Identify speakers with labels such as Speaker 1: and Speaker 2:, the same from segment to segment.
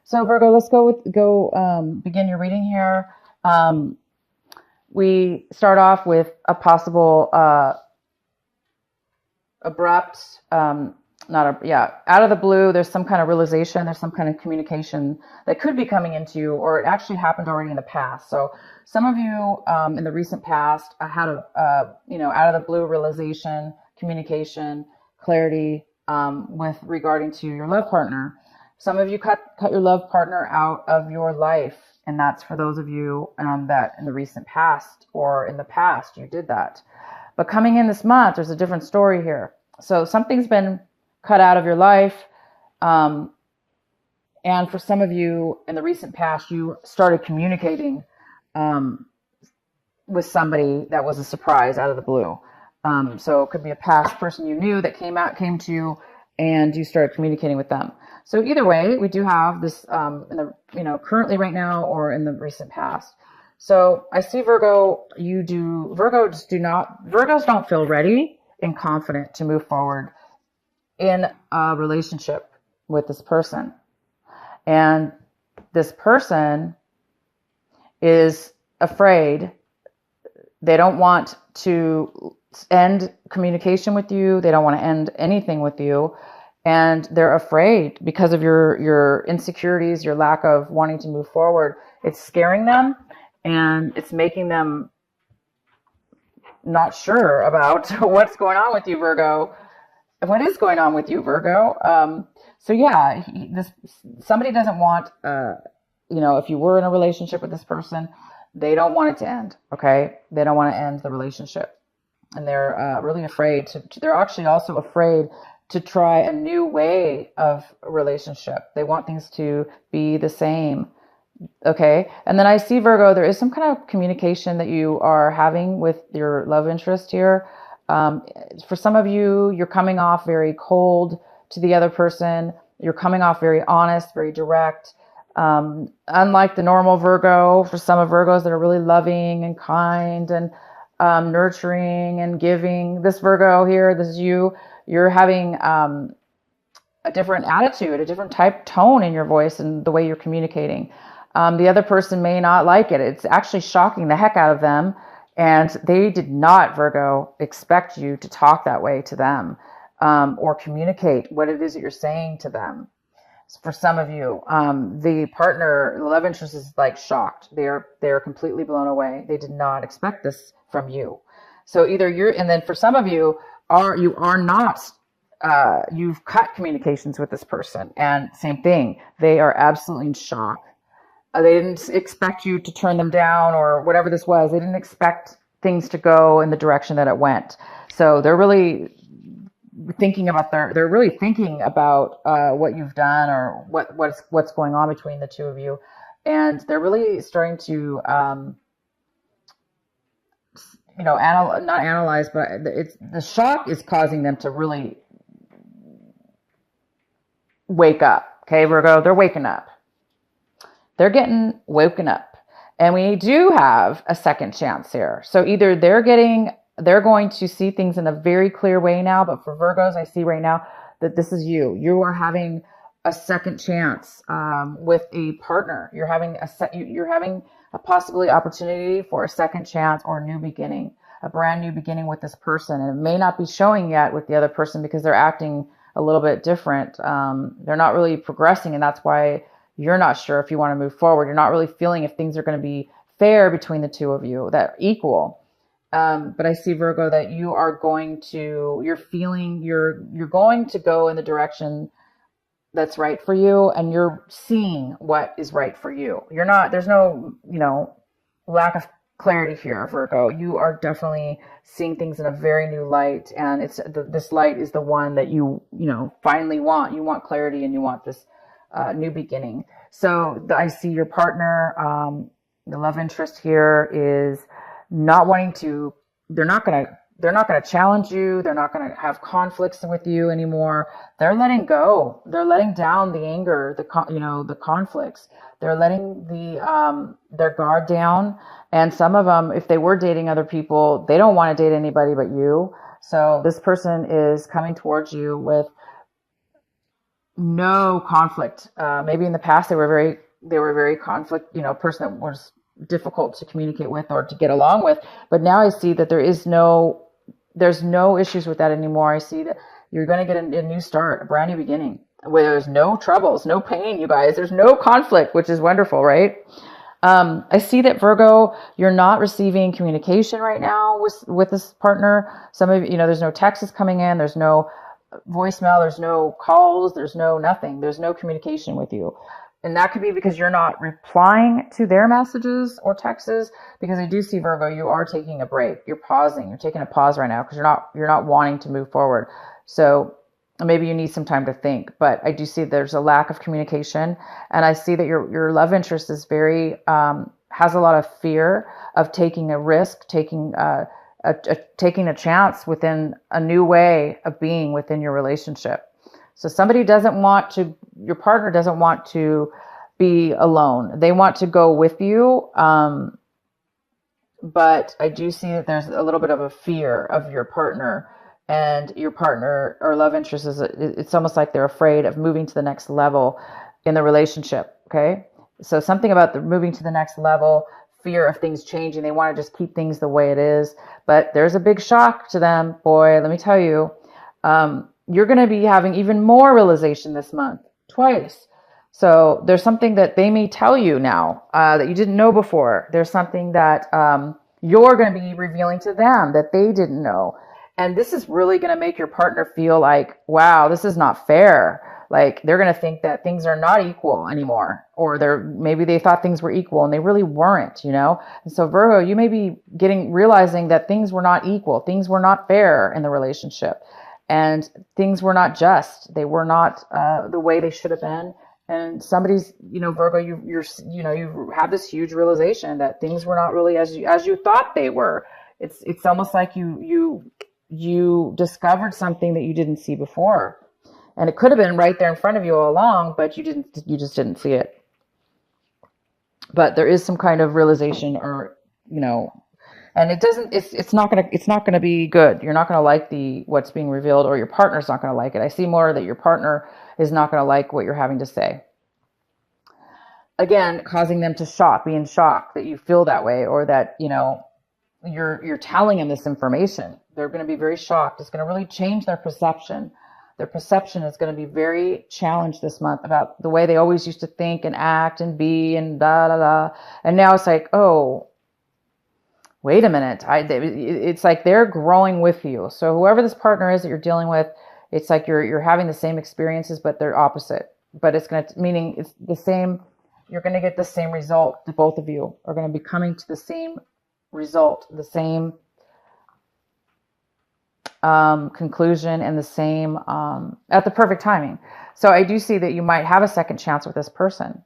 Speaker 1: So Virgo, let's begin your reading here. Um, we start off with a possible abrupt, not a yeah, out of the blue. There's some kind of realization. There's some kind of communication that could be coming into you, or it actually happened already in the past. So some of you in the recent past had a out of the blue realization, communication, clarity with regarding to your love partner. Some of you cut your love partner out of your life, and that's for those of you that in the recent past or in the past you did that. But coming in this month, there's a different story here. So something's been cut out of your life. Um, and for some of you in the recent past, you started communicating um, with somebody that was a surprise out of the blue. So it could be a past person you knew that came to you, and you started communicating with them. So either way, we do have this in the currently right now or in the recent past. So I see Virgos don't feel ready and confident to move forward in a relationship with this person. And this person is afraid. They don't want to end communication with you. They don't want to end anything with you. And they're afraid because of your insecurities, your lack of wanting to move forward. It's scaring them, and it's making them not sure about what's going on with you, Virgo. What is going on with you, Virgo? Somebody doesn't want, if you were in a relationship with this person, they don't want it to end. Okay, they don't want to end the relationship, and they're really afraid they're actually also afraid to try a new way of relationship. They want things to be the same. Okay. And then I see, Virgo, there is some kind of communication that you are having with your love interest here. For some of you, you're coming off very cold to the other person. You're coming off very honest, very direct. Unlike the normal Virgo, for some of Virgos that are really loving and kind and nurturing and giving, this Virgo here, this is you, you're having a different attitude, a different tone in your voice and the way you're communicating. The other person may not like it. It's actually shocking the heck out of them. And they did not, Virgo, expect you to talk that way to them or communicate what it is that you're saying to them. For some of you, the love interest is like shocked. They're completely blown away. They did not expect this from you. So either and then for some of you, you've cut communications with this person, and same thing. They are absolutely in shock. They didn't expect you to turn them down or whatever this was. They didn't expect things to go in the direction that it went. So they're really thinking about what you've done or what's going on between the two of you, and they're really starting to not analyze, but the shock is causing them to really wake up. Okay, Virgo, they're waking up. They're getting woken up. And we do have a second chance here. So either they're going to see things in a very clear way now, but for Virgos, I see right now that this is you. You are having a second chance with a partner. You're having a possibly opportunity for a second chance or a new beginning, a brand new beginning with this person. And it may not be showing yet with the other person because they're acting a little bit different. They're not really progressing, and that's why you're not sure if you want to move forward. You're not really feeling if things are going to be fair between the two of you, that equal. But I see, Virgo, that you're going to go in the direction that's right for you, and you're seeing what is right for you. There's no, lack of clarity here, Virgo. You are definitely seeing things in a very new light, and this light is the one that you finally want. You want clarity, and you want this new beginning. So I see your partner, the love interest here is not wanting to. They're not going to challenge you. They're not going to have conflicts with you anymore. They're letting go. They're letting down the anger, the conflicts. They're letting their guard down. And some of them, if they were dating other people, they don't want to date anybody but you. So this person is coming towards you with no conflict. Maybe in the past they were very conflict, person that was difficult to communicate with or to get along with. But now I see that there's no issues with that anymore. I see that you're going to get a new start, a brand new beginning where there's no troubles, no pain, you guys. There's no conflict, which is wonderful, right? I see that Virgo, you're not receiving communication right now with this partner. Some of there's no texts coming in, there's no voicemail, there's no calls, there's no nothing, there's no communication with you. And that could be because you're not replying to their messages or texts. Because I do see, Virgo, you are taking a break. You're pausing. You're taking a pause right now because you're not wanting to move forward. So maybe you need some time to think. But I do see there's a lack of communication, and I see that your love interest is very has a lot of fear of taking a risk, taking a chance within a new way of being within your relationship. So your partner doesn't want to be alone. They want to go with you. But I do see that there's a little bit of a fear of your partner, and your partner or love interest it's almost like they're afraid of moving to the next level in the relationship. Okay. So something about the moving to the next level, fear of things changing. They want to just keep things the way it is, but there's a big shock to them. Boy, let me tell you, you're going to be having even more realization this month, twice. So there's something that they may tell you now that you didn't know before. There's something that you're going to be revealing to them that they didn't know. And this is really going to make your partner feel like, wow, this is not fair. Like they're going to think that things are not equal anymore, or maybe they thought things were equal and they really weren't, And so Virgo, you may be realizing that things were not equal. Things were not fair in the relationship. And things were not just. They were not the way they should have been. And somebody's, Virgo, you have this huge realization that things were not really as you thought they were. It's almost like you discovered something that you didn't see before, and it could have been right there in front of you all along, but you just didn't see it. But there is some kind of realization, or and it's not going to be good. You're not going to like what's being revealed, or your partner's not going to like it. I see more that your partner is not going to like what you're having to say. Again, causing them to be in shock that you feel that way, or that, you're telling them this information. They're going to be very shocked. It's going to really change their perception. Their perception is going to be very challenged this month about the way they always used to think and act and be and da da da. And now it's like, oh, wait a minute. It's like they're growing with you. So whoever this partner is that you're dealing with, it's like you're having the same experiences, but they're opposite. But meaning it's the same. You're going to get the same result. Both of you are going to be coming to the same result, the same conclusion, and the same at the perfect timing. So I do see that you might have a second chance with this person.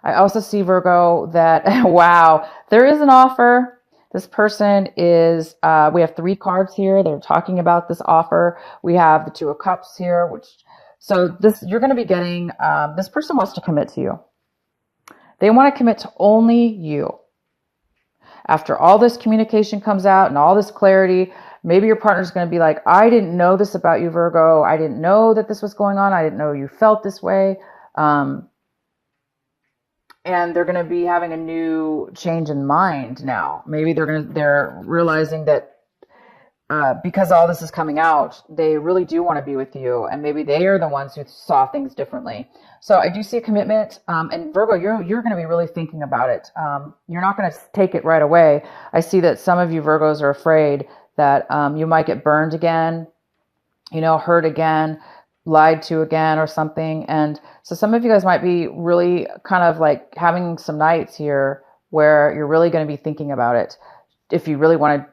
Speaker 1: I also see, Virgo, that wow, there is an offer. This person is, we have 3 cards here. They're talking about this offer. We have the 2 of Cups here, you're going to be getting, this person wants to commit to you. They want to commit to only you. After all this communication comes out and all this clarity, maybe your partner's going to be like, I didn't know this about you, Virgo. I didn't know that this was going on. I didn't know you felt this way. And they're going to be having a new change in mind now. Maybe they're realizing that because all this is coming out, they really do want to be with you, and maybe they are the ones who saw things differently. So I do see a commitment, and Virgo, you're going to be really thinking about it. You're not going to take it right away. I see that some of you Virgos are afraid that you might get burned again, hurt again, lied to again, or something. And so some of you guys might be really kind of like having some nights here where you're really going to be thinking about it if you really want to.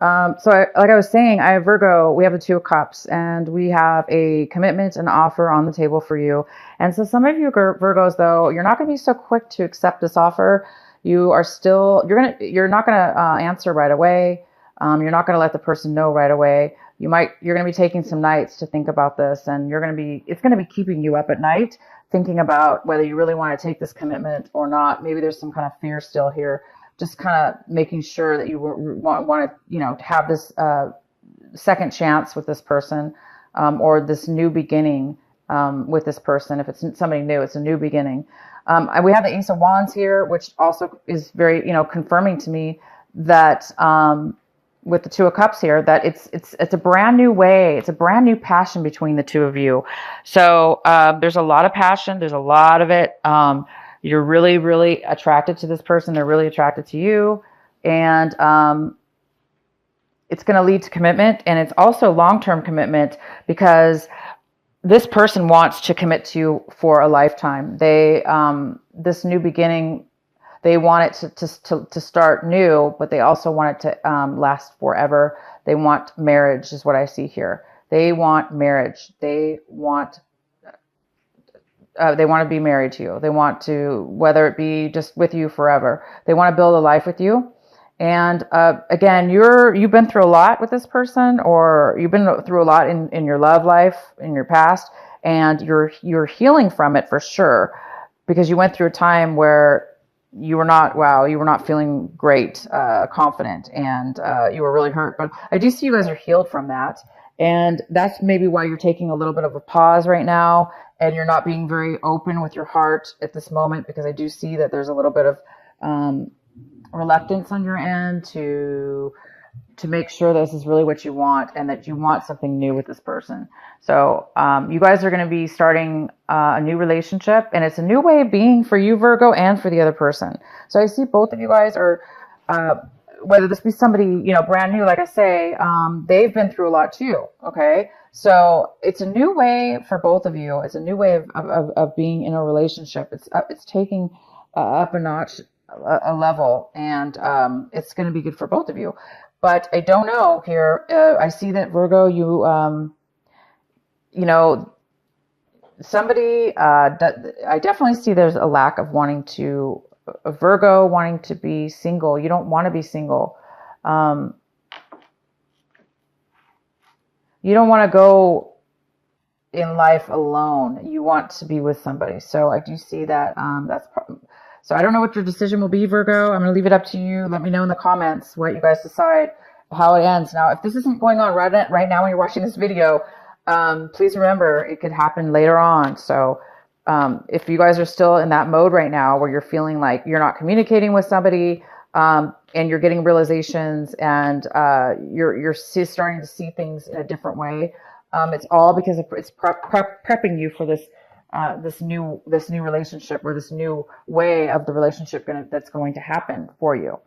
Speaker 1: Like I was saying, I have Virgo, we have the 2 of Cups, and we have a commitment and offer on the table for you. And so some of you Virgos, though, you're not going to be so quick to accept this offer. You're not going to answer right away. You're not going to let the person know right away. You're going to be taking some nights to think about this, and it's going to be keeping you up at night, thinking about whether you really want to take this commitment or not. Maybe there's some kind of fear still here. Just kind of making sure that you want to, have this second chance with this person, or this new beginning with this person. If it's somebody new, it's a new beginning. We have the Ace of Wands here, which also is very, confirming to me that with the Two of Cups here, that it's a brand new way. It's a brand new passion between the two of you. So there's a lot of passion. There's a lot of it. You're really, really attracted to this person. They're really attracted to you. And it's going to lead to commitment. And it's also long-term commitment, because this person wants to commit to you for a lifetime. This new beginning, they want it to start new, but they also want it to last forever. They want marriage, is what I see here. They want marriage. They want to be married to you. They want to, whether it be just with you forever. They want to build a life with you. And again, you've been through a lot with this person, or you've been through a lot in your love life, in your past, and you're healing from it for sure, because you went through a time where you were not feeling great, confident, and you were really hurt. But I do see you guys are healed from that, and that's maybe why you're taking a little bit of a pause right now, and you're not being very open with your heart at this moment, because I do see that there's a little bit of reluctance on your end to make sure this is really what you want, and that you want something new with this person. So you guys are going to be starting a new relationship, and it's a new way of being for you, Virgo, and for the other person. So I see both of you guys are, whether this be somebody, brand new, like I say, they've been through a lot too. Okay. So it's a new way for both of you. It's a new way of being in a relationship. It's taking up a notch, a level, and it's going to be good for both of you. But I don't know here. I see that Virgo, somebody. I definitely see there's a lack of a Virgo wanting to be single. You don't want to be single. You don't want to go in life alone. You want to be with somebody. So I do see that. So I don't know what your decision will be, Virgo. I'm going to leave it up to you. Let me know in the comments what you guys decide, how it ends. Now, if this isn't going on right now when you're watching this video, please remember it could happen later on. So if you guys are still in that mode right now where you're feeling like you're not communicating with somebody, and you're getting realizations, and you're starting to see things in a different way, it's all because it's prepping you for this new relationship, or this new way of the relationship that's going to happen for you.